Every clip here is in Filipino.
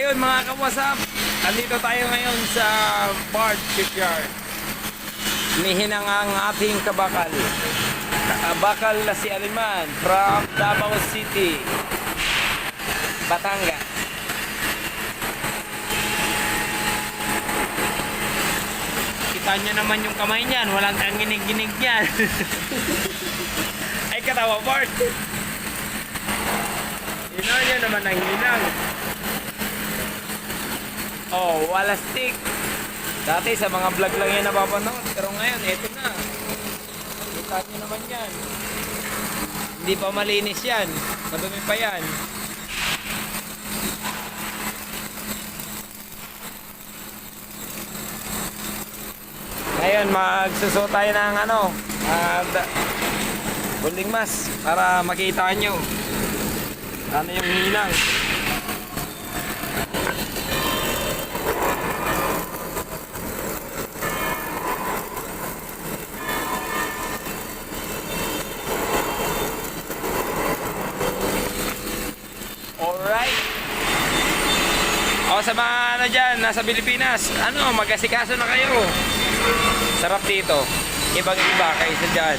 Ayun mga kawasap, andito tayo ngayon sa Bard Shipyard. Nihinang ang ating kabakal. Bakal na si Aliman from Davao City, Batangas. Kita nyo naman yung kamay niyan, walang kanginig-ginig niyan. Ay katawa Bard. Hinaw niya naman ang hinang. Oh, wala stick. Dati sa mga vlog lang yan napapanood, pero ngayon, eto na. Kita nyo naman yan. Hindi pa malinis yan. Madumi pa yan. Ngayon, magsusuot tayo ng building mask para makita nyo ano yung hinang. Alright. O sa mga dyan, nasa Pilipinas, mag-asikaso na kayo. Sarap dito. Ibang-iba kaysa dyan.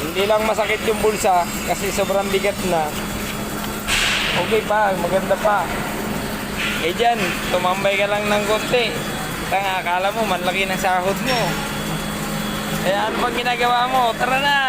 Hindi lang masakit yung bulsa kasi sobrang bigat na. Okay pa, maganda pa. Eh dyan, tumambay ka lang ng konti. Tanga, akala mo, manlaki ng sahod mo. Kaya ano bang ginagawa mo? Tara na!